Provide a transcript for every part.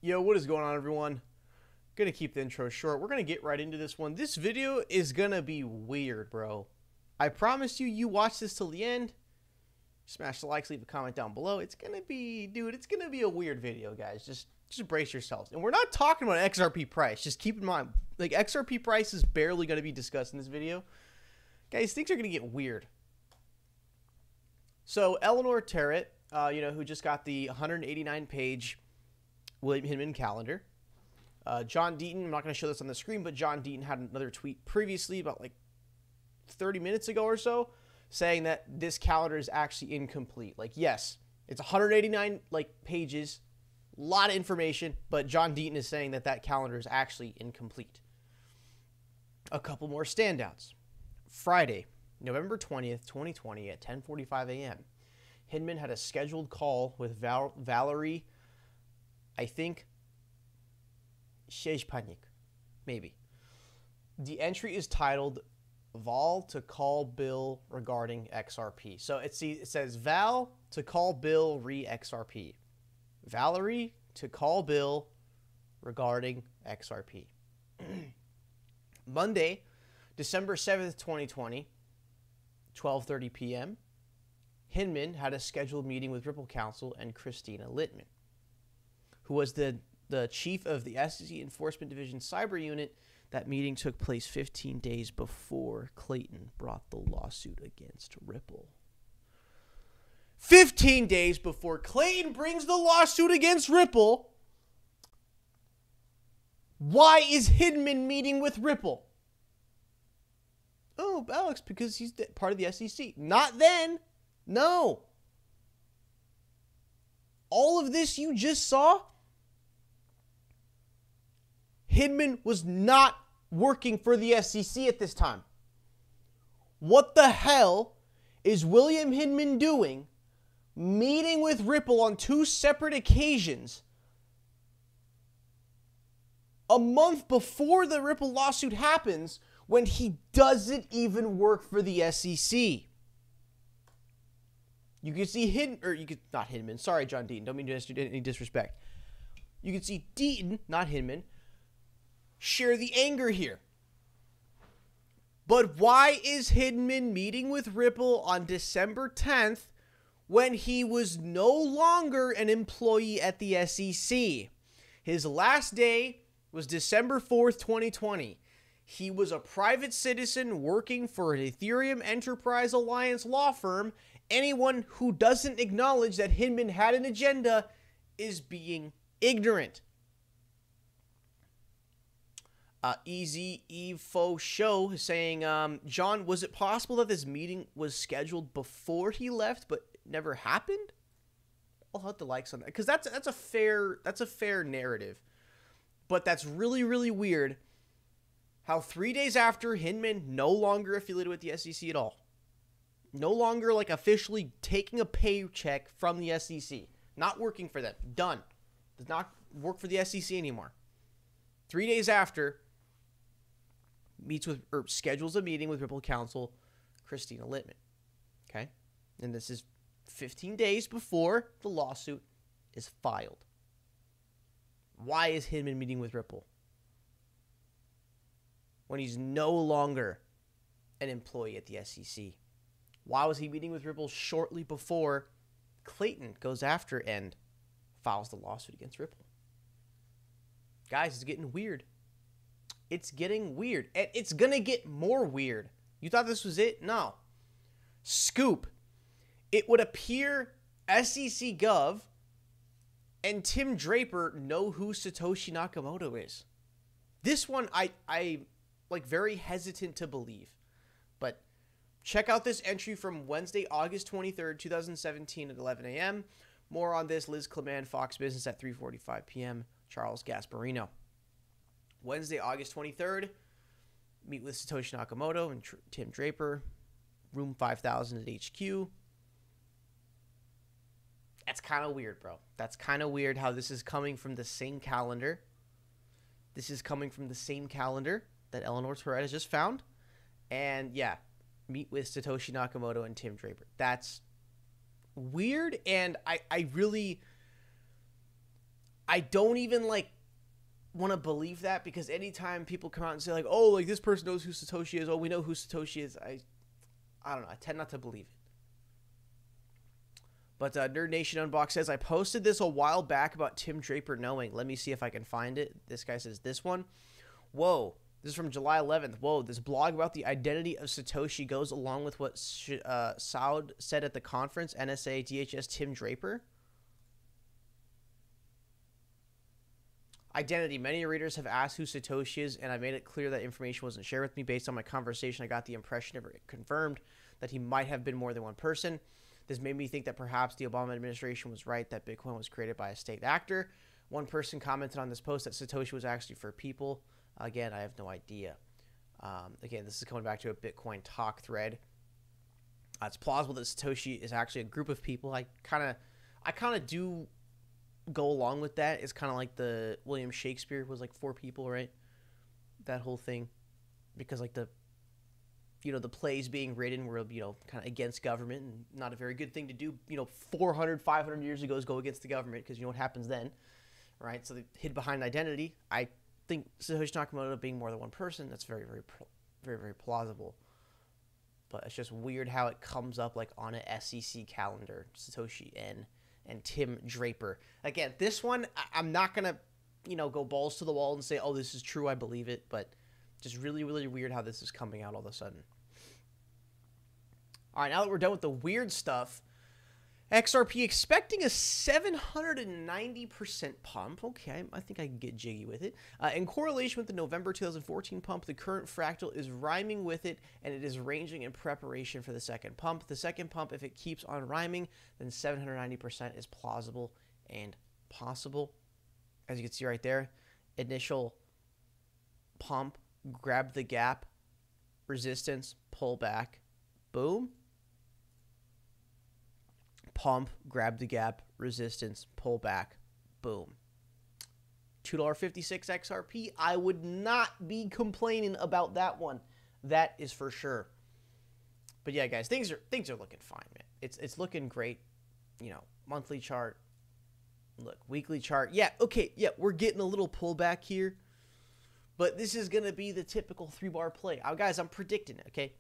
Yo, what is going on, everyone? Gonna keep the intro short. We're gonna get right into this one. This video is gonna be weird, bro. I promise you, you watch this till the end. Smash the likes, leave a comment down below. It's gonna be, dude, it's gonna be a weird video, guys. Just brace yourselves. And we're not talking about XRP price. Just keep in mind, like, XRP price is barely gonna be discussed in this video. Guys, things are gonna get weird. So, Eleanor Terrett, who just got the 189-page William Hinman calendar. John Deaton, I'm not going to show this on the screen, but John Deaton had another tweet previously about like 30 minutes ago or so saying that this calendar is actually incomplete. Like, yes, it's 189 pages, a lot of information, but John Deaton is saying that that calendar is actually incomplete. A couple more standouts. Friday, November 20th, 2020 at 10:45 a.m. Hinman had a scheduled call with Valerie, I think, Shejpanik, maybe. The entry is titled Val to call Bill regarding XRP. So it says Val to call Bill re XRP. Valerie to call Bill regarding XRP. Monday, December 7th, 2020, 12:30 p.m. Hinman had a scheduled meeting with Ripple Counsel and Christina Littman, who was the chief of the SEC Enforcement Division Cyber Unit. That meeting took place 15 days before Clayton brought the lawsuit against Ripple. 15 days before Clayton brings the lawsuit against Ripple, why is Hinman meeting with Ripple? Oh, Alex, because he's part of the SEC. Not then. No. All of this you just saw, Hinman was not working for the SEC at this time. What the hell is William Hinman doing meeting with Ripple on two separate occasions a month before the Ripple lawsuit happens when he doesn't even work for the SEC? You can see not Hinman. Sorry, John Deaton. Don't mean to do any disrespect. You can see Deaton, not Hinman, share the anger here. But why is Hinman meeting with Ripple on December 10th when he was no longer an employee at the SEC? His last day was December 4th, 2020. He was a private citizen working for an Ethereum Enterprise Alliance law firm. Anyone who doesn't acknowledge that Hinman had an agenda is being ignorant. Easy Evo Show is saying, John, was it possible that this meeting was scheduled before he left but never happened? I'll hit the likes on that because that's a fair narrative, but that's really, really weird. How 3 days after Hinman no longer affiliated with the SEC at all, no longer officially taking a paycheck from the SEC, not working for them, done, does not work for the SEC anymore. 3 days after, schedules a meeting with Ripple Counsel, Christina Littman. Okay? And this is 15 days before the lawsuit is filed. Why is Hinman meeting with Ripple when he's no longer an employee at the SEC? Why was he meeting with Ripple shortly before Clayton goes after and files the lawsuit against Ripple? Guys, it's getting weird. It's getting weird. And it's going to get more weird. You thought this was it? No. Scoop. It would appear SEC Gov and Tim Draper know who Satoshi Nakamoto is. This one I very hesitant to believe. But check out this entry from Wednesday, August 23rd, 2017 at 11 a.m. More on this, Liz Clement, Fox Business at 3:45 p.m., Charles Gasparino. Wednesday, August 23rd, meet with Satoshi Nakamoto and Tim Draper, room 5000 at HQ. That's kind of weird, bro. That's kind of weird how this is coming from the same calendar. This is coming from the same calendar that Eleanor Terrett has just found. And yeah, meet with Satoshi Nakamoto and Tim Draper. That's weird, and I really... I don't even like want to believe that, because anytime people come out and say like, oh, like this person knows who Satoshi is, oh, we know who Satoshi is, I don't know, I tend not to believe it. But Nerd Nation Unbox says, I posted this a while back about Tim Draper knowing. Let me see if I can find it. This guy says this one. Whoa, this is from July 11th. Whoa, this blog about the identity of Satoshi goes along with what Saud said at the conference, NSA DHS Tim Draper. Identity. Many readers have asked who Satoshi is, and I made it clear that information wasn't shared with me. Based on my conversation, I got the impression, never confirmed, that he might have been more than one person. This made me think that perhaps the Obama administration was right, that Bitcoin was created by a state actor. One person commented on this post that Satoshi was actually for people. Again, I have no idea. Again, this is coming back to a Bitcoin talk thread. It's plausible that Satoshi is actually a group of people. I kind of do go along with that. It's kind of like the William Shakespeare was like 4 people, right? That whole thing, because like the plays being written were, kind of against government, and not a very good thing to do, 400, 500 years ago, is go against the government, because you know what happens then, right? So they hid behind identity. I think Satoshi Nakamoto being more than one person, that's very, very, very, very plausible. But it's just weird how it comes up like on a SEC calendar, Satoshi N and Tim Draper. Again, this one, I'm not going to, go balls to the wall and say, oh, this is true, I believe it, but just really, really weird how this is coming out all of a sudden. All right, now that we're done with the weird stuff, XRP expecting a 790% pump. Okay, I think I can get jiggy with it. In correlation with the November 2014 pump, the current fractal is rhyming with it, and it is ranging in preparation for the second pump. The second pump, if it keeps on rhyming, then 790% is plausible and possible. As you can see right there, initial pump, grab the gap, resistance, pull back, boom. Pump, grab the gap, resistance, pull back, boom. $2.56 XRP. I would not be complaining about that one. That is for sure. But yeah, guys, things are looking fine, man. It's looking great. Monthly chart. Look, weekly chart. Yeah, okay, yeah, we're getting a little pullback here. But this is going to be the typical 3-bar play. Guys, I'm predicting it, okay?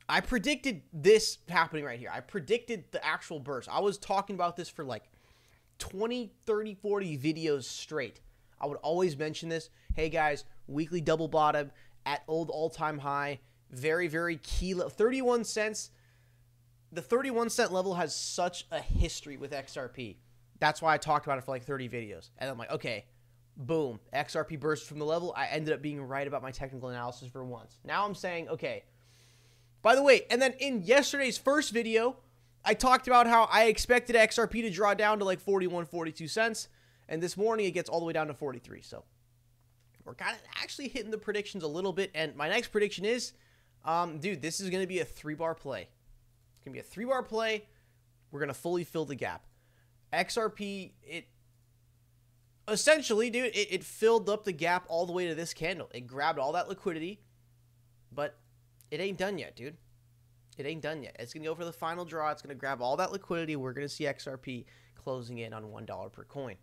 I predicted this happening right here. I predicted the actual burst. I was talking about this for like 20, 30, 40 videos straight. I would always mention this. Hey, guys, weekly double bottom at old all-time high. Very, very key. 31 cents. The 31 cent level has such a history with XRP. That's why I talked about it for like 30 videos. And I'm like, okay, boom. XRP burst from the level. I ended up being right about my technical analysis for once. Now I'm saying, okay. By the way, and then in yesterday's first video, I talked about how I expected XRP to draw down to like 41, 42 cents. And this morning, it gets all the way down to 43. So we're kind of actually hitting the predictions a little bit. And my next prediction is, dude, this is going to be a 3-bar play. It's going to be a 3-bar play. We're going to fully fill the gap. XRP, essentially, dude, it filled up the gap all the way to this candle. It grabbed all that liquidity, but it ain't done yet, dude. It ain't done yet. It's going to go for the final draw. It's going to grab all that liquidity. We're going to see XRP closing in on $1 per coin.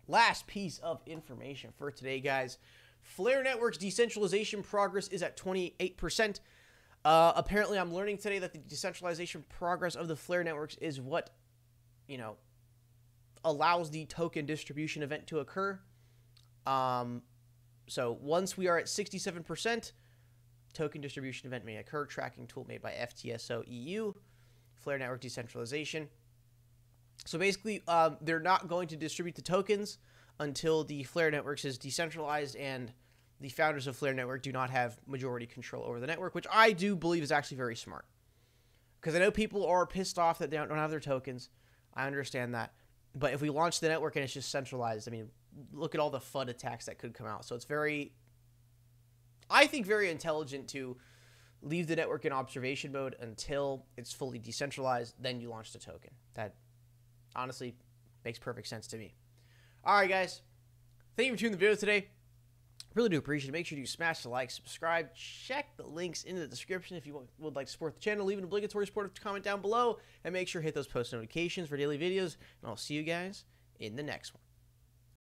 Last piece of information for today, guys. Flare Network's decentralization progress is at 28%. Apparently, I'm learning today that the decentralization progress of the Flare Networks is what, allows the token distribution event to occur. So once we are at 67%, token distribution event may occur. Tracking tool made by FTSO EU, Flare Network decentralization. So basically, they're not going to distribute the tokens until the Flare Networks is decentralized and the founders of Flare Network do not have majority control over the network, which I do believe is actually very smart. Because I know people are pissed off that they don't have their tokens. I understand that. But if we launch the network and it's just centralized, I mean, look at all the FUD attacks that could come out. So it's very, I think, very intelligent to leave the network in observation mode until it's fully decentralized. Then you launch the token. That honestly makes perfect sense to me. All right, guys. Thank you for tuning in the video today. Really do appreciate it. Make sure you smash the like, subscribe, check the links in the description if you would like to support the channel. Leave an obligatory supportive comment down below, and make sure to hit those post notifications for daily videos. And I'll see you guys in the next one.